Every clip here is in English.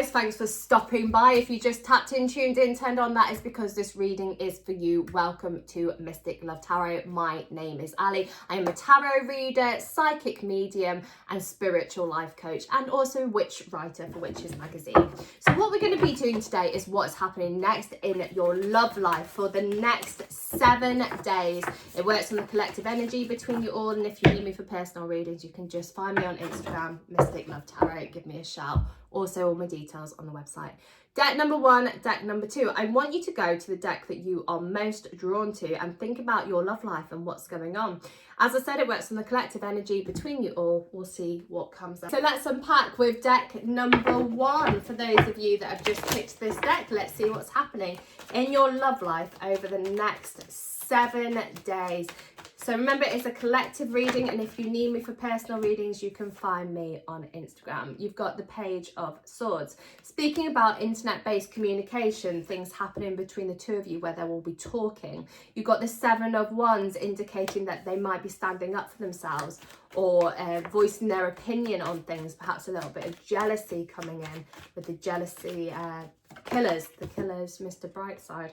guys, thanks for stopping by. If you just tapped in, tuned in, turned on, that is because this reading is for you. Welcome to Mystic Love Tarot. My name is Ali. I am a tarot reader, psychic medium and spiritual life coach, and also witch writer for Witches magazine. So what we're going to be doing today is what's happening next in your love life for the next 7 days. It works on the collective energy between you all, and if you need me for personal readings, you can just find me on Instagram, Mystic Love Tarot. Give me a shout. Also, all my details on the website. Deck number 1, deck number 2. I want you to go to the deck that you are most drawn to and think about your love life and what's going on. As I said, it works on the collective energy between you all. We'll see what comes up. So let's unpack with deck number 1. For those of you that have just picked this deck, let's see what's happening in your love life over the next 7 days. So remember, it's a collective reading, and if you need me for personal readings, you can find me on Instagram. You've got the Page of Swords. Speaking about internet-based communication, things happening between the two of you where they will be talking. You've got the 7 of Wands indicating that they might be standing up for themselves or voicing their opinion on things, perhaps a little bit of jealousy coming in with the jealousy killers, Mr. Brightside.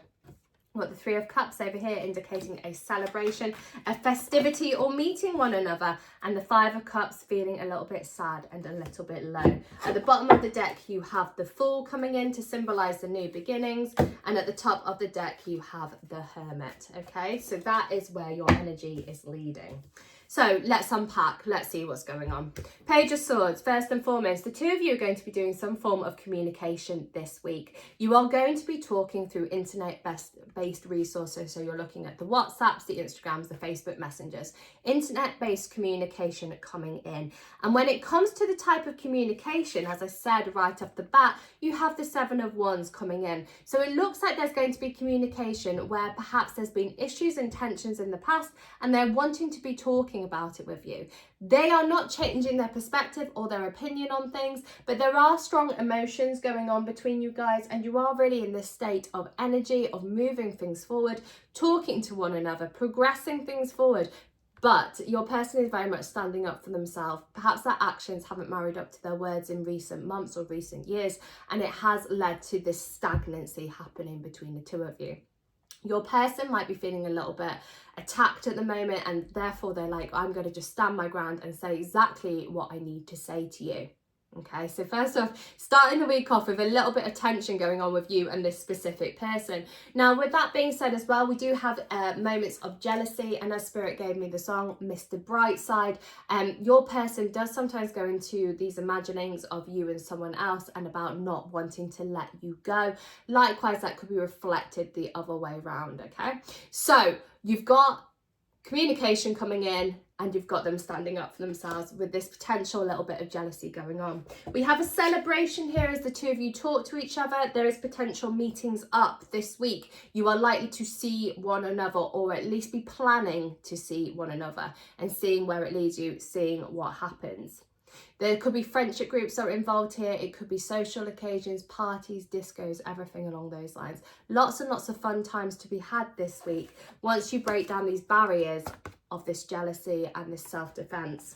We've got the 3 of Cups over here indicating a celebration, a festivity, or meeting one another, and the 5 of Cups feeling a little bit sad and a little bit low. At the bottom of the deck you have the Fool coming in to symbolize the new beginnings, and at the top of the deck you have the Hermit. Okay, so that is where your energy is leading. So let's unpack, let's see what's going on. Page of Swords, first and foremost, the two of you are going to be doing some form of communication this week. You are going to be talking through internet-based resources, so you're looking at the WhatsApps, the Instagrams, the Facebook messengers, internet-based communication coming in. And when it comes to the type of communication, as I said right off the bat, you have the 7 of Wands coming in. So it looks like there's going to be communication where perhaps there's been issues and tensions in the past, and they're wanting to be talking about it with you. They are not changing their perspective or their opinion on things, but there are strong emotions going on between you guys, and you are really in this state of energy of moving things forward, talking to one another, progressing things forward. But your person is very much standing up for themselves. Perhaps their actions haven't married up to their words in recent months or recent years, and it has led to this stagnancy happening between the two of you. Your person might be feeling a little bit attacked at the moment, and therefore they're like, I'm going to just stand my ground and say exactly what I need to say to you. Okay, so first off, starting the week off with a little bit of tension going on with you and this specific person. Now, with that being said as well, we do have moments of jealousy, and as Spirit gave me the song, Mr. Brightside, your person does sometimes go into these imaginings of you and someone else and about not wanting to let you go. Likewise, that could be reflected the other way around, okay? So you've got communication coming in, and you've got them standing up for themselves with this potential little bit of jealousy going on. We have a celebration here as the two of you talk to each other. There is potential meetings up this week. You are likely to see one another, or at least be planning to see one another and seeing where it leads you, seeing what happens. There could be friendship groups that are involved here. It could be social occasions, parties, discos, everything along those lines. Lots and lots of fun times to be had this week once you break down these barriers of this jealousy and this self-defense.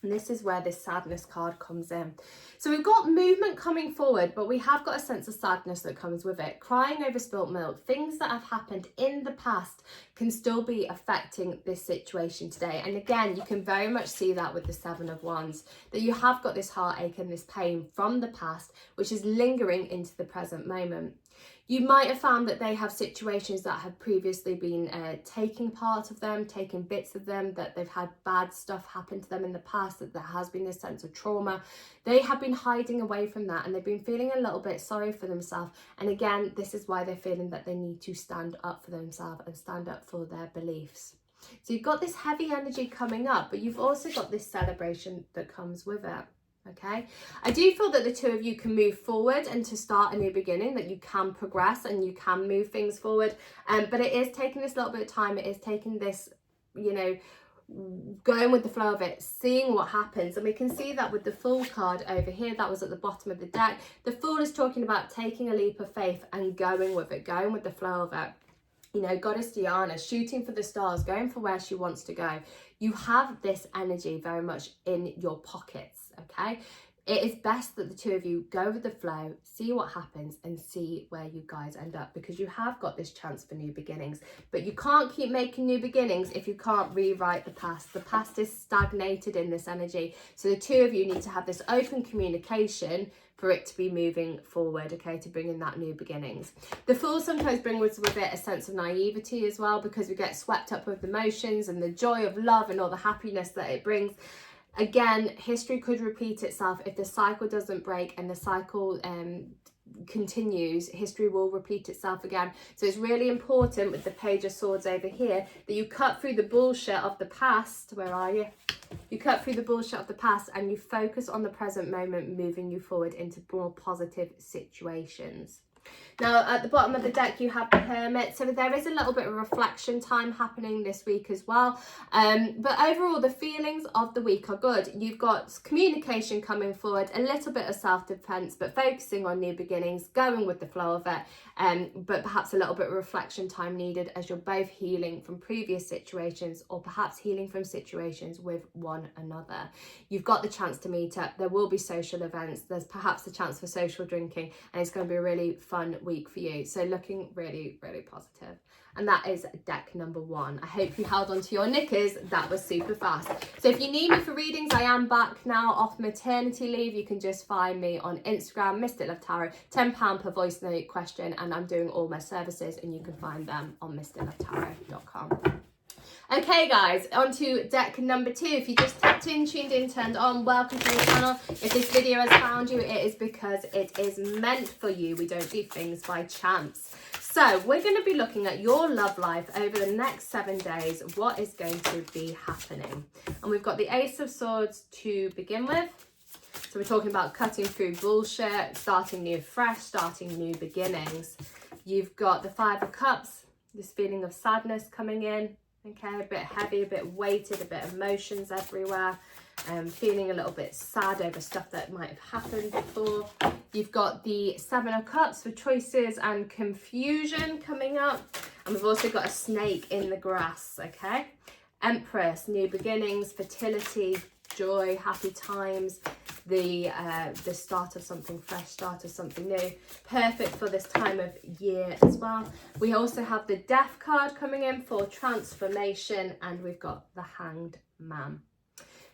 And this is where this sadness card comes in. So we've got movement coming forward, but we have got a sense of sadness that comes with it. Crying over spilt milk, things that have happened in the past can still be affecting this situation today. And again, you can very much see that with the 7 of Wands, that you have got this heartache and this pain from the past, which is lingering into the present moment. You might have found that they have situations that have previously been taking part of them, taking bits of them, that they've had bad stuff happen to them in the past, that there has been this sense of trauma. They have been hiding away from that, and they've been feeling a little bit sorry for themselves. And again, this is why they're feeling that they need to stand up for themselves and stand up for their beliefs. So you've got this heavy energy coming up, but you've also got this celebration that comes with it. Okay, I do feel that the two of you can move forward and to start a new beginning, that you can progress and you can move things forward, but it is taking this little bit of time. It is taking this, you know, going with the flow of it, seeing what happens. And we can see that with the Fool card over here, that was at the bottom of the deck. The Fool is talking about taking a leap of faith and going with it, going with the flow of it. You know, Goddess Diana shooting for the stars, going for where she wants to go. You have this energy very much in your pockets, okay? It is best that the two of you go with the flow, see what happens, and see where you guys end up, because you have got this chance for new beginnings. But you can't keep making new beginnings if you can't rewrite the past. The past is stagnated in this energy. So the two of you need to have this open communication for it to be moving forward, okay, to bring in that new beginnings. The Fool sometimes brings with it a sense of naivety as well, because we get swept up with emotions and the joy of love and all the happiness that it brings. Again, history could repeat itself. If the cycle doesn't break and the cycle continues, history will repeat itself again. So it's really important with the Page of Swords over here that you cut through the bullshit of the past. Where are you? You cut through the bullshit of the past and you focus on the present moment, moving you forward into more positive situations. Now, at the bottom of the deck, you have the Hermit. So there is a little bit of reflection time happening this week as well. But overall, the feelings of the week are good. You've got communication coming forward, a little bit of self-defense, but focusing on new beginnings, going with the flow of it. But perhaps a little bit of reflection time needed as you're both healing from previous situations, or perhaps healing from situations with one another. You've got the chance to meet up. There will be social events. There's perhaps a chance for social drinking, and it's going to be a really fun week for you. So looking really, really positive. And that is deck number 1. I hope you held on to your knickers. That was super fast. So if you need me for readings, I am back now off maternity leave. You can just find me on Instagram, Mystic Love Tarot, £10 per voice note question, and I'm doing all my services, and you can find them on mysticlovetarot.com. Okay guys, on to deck number 2. If you just tapped in, tuned in, turned on, welcome to the channel. If this video has found you, it is because it is meant for you. We don't do things by chance. So we're going to be looking at your love life over the next 7 days. What is going to be happening? And we've got the Ace of Swords to begin with. So we're talking about cutting through bullshit, starting new fresh, starting new beginnings. You've got the Five of Cups, this feeling of sadness coming in. Okay, a bit heavy, a bit weighted, a bit of emotions everywhere. Feeling a little bit sad over stuff that might have happened before. You've got the Seven of Cups for choices and confusion coming up. And we've also got a snake in the grass, okay? Empress, new beginnings, fertility, joy, happy times. The start of something fresh, start of something new. Perfect for this time of year as well. We also have the Death card coming in for transformation, and we've got the Hanged Man.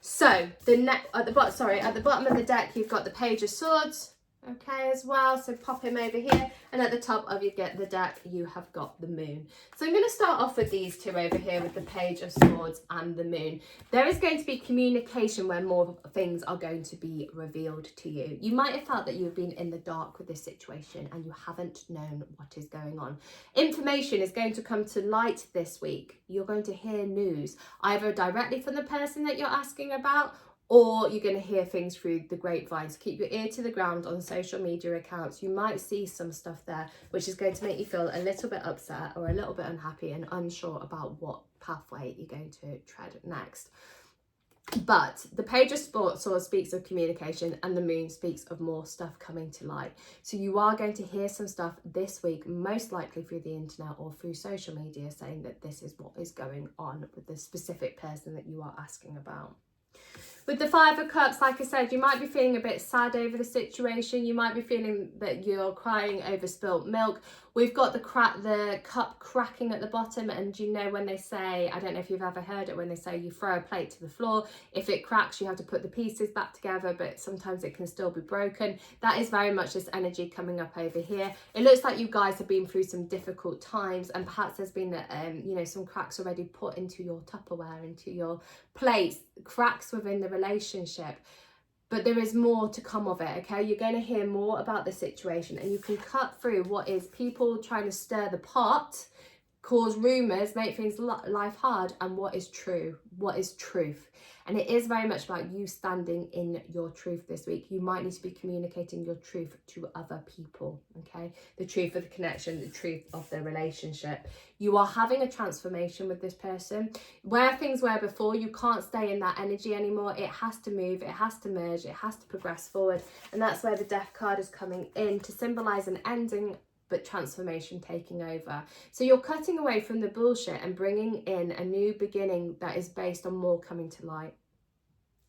So at the bottom of the deck, you've got the Page of Swords, okay, as well. So pop him over here, and at the top of the deck, you have got the Moon. So I'm going to start off with these two over here with the Page of Swords and the Moon. There is going to be communication where more things are going to be revealed to you. You might have felt that you've been in the dark with this situation and you haven't known what is going on. Information is going to come to light this week. You're going to hear news, either directly from the person that you're asking about, or you're going to hear things through the grapevine. So keep your ear to the ground on social media accounts. You might see some stuff there which is going to make you feel a little bit upset or a little bit unhappy and unsure about what pathway you're going to tread next. But the Page of Swords speaks of communication, and the Moon speaks of more stuff coming to light. So you are going to hear some stuff this week, most likely through the internet or through social media, saying that this is what is going on with the specific person that you are asking about. With the Five of Cups, like I said, you might be feeling a bit sad over the situation. You might be feeling that you're crying over spilt milk. We've got the cup cracking at the bottom, and you know when they say, I don't know if you've ever heard it, when they say you throw a plate to the floor, if it cracks, you have to put the pieces back together, but sometimes it can still be broken. That is very much this energy coming up over here. It looks like you guys have been through some difficult times, and perhaps there's been, some cracks already put into your Tupperware, into your plates, cracks within the relationship. But there is more to come of it, okay? You're going to hear more about the situation, and you can cut through what is people trying to stir the pot, cause rumours, make things life hard, and what is true, what is truth. And it is very much about you standing in your truth this week. You might need to be communicating your truth to other people, okay? The truth of the connection, the truth of the relationship. You are having a transformation with this person. Where things were before, you can't stay in that energy anymore. It has to move, it has to merge, it has to progress forward. And that's where the Death card is coming in to symbolise an ending, but transformation taking over. So you're cutting away from the bullshit and bringing in a new beginning that is based on more coming to light.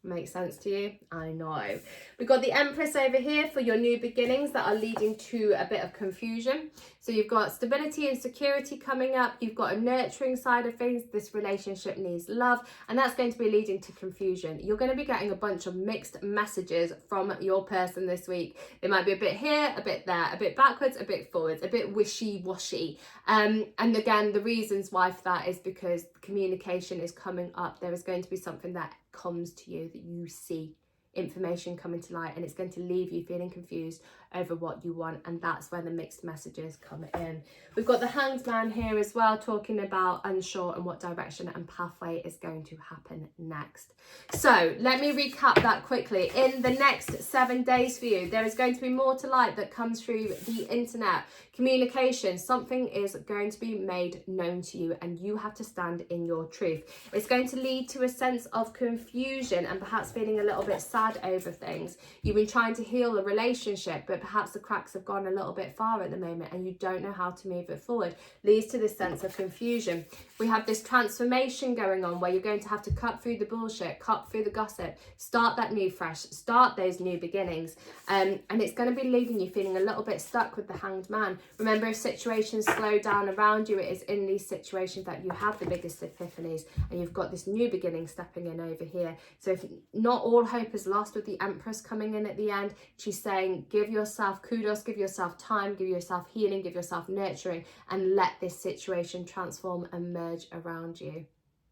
Makes sense to you? I know. We've got the Empress over here for your new beginnings that are leading to a bit of confusion. So you've got stability and security coming up. You've got a nurturing side of things. This relationship needs love, and that's going to be leading to confusion. You're going to be getting a bunch of mixed messages from your person this week. It might be a bit here, a bit there, a bit backwards, a bit forwards, a bit wishy-washy. And again, the reasons why for that is because communication is coming up. There is going to be something that comes to you, that you see information coming to light, and it's going to leave you feeling confused over what you want, and that's where the mixed messages come in. We've got the Hanged Man here as well, talking about unsure and what direction and pathway is going to happen next. So let me recap that quickly. In the next 7 days for you, there is going to be more to light that comes through the internet. Communication, something is going to be made known to you, and you have to stand in your truth. It's going to lead to a sense of confusion and perhaps feeling a little bit sad over things. You've been trying to heal a relationship, but perhaps the cracks have gone a little bit far at the moment and you don't know how to move it forward. Leads to this sense of confusion. We have this transformation going on where you're going to have to cut through the bullshit, cut through the gossip, start that new fresh, start those new beginnings. And it's going to be leaving you feeling a little bit stuck with the Hanged Man. Remember, if situations slow down around you, it is in these situations that you have the biggest epiphanies, and you've got this new beginning stepping in over here. So if not all hope is lost with the Empress coming in at the end, she's saying give yourself kudos, give yourself time, give yourself healing, give yourself nurturing, and let this situation transform and merge around you.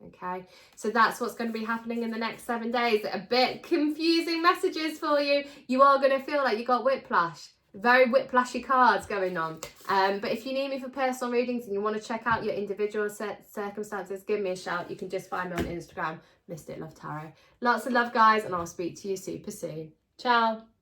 Okay, so that's what's going to be happening in the next 7 days. A bit confusing messages for you. You are going to feel like you got whiplash. Very whiplashy cards going on. But if you need me for personal readings and you want to check out your individual circumstances, give me a shout. You can just find me on Instagram, Mystic Love Tarot. Lots of love, guys, and I'll speak to you super soon. Ciao.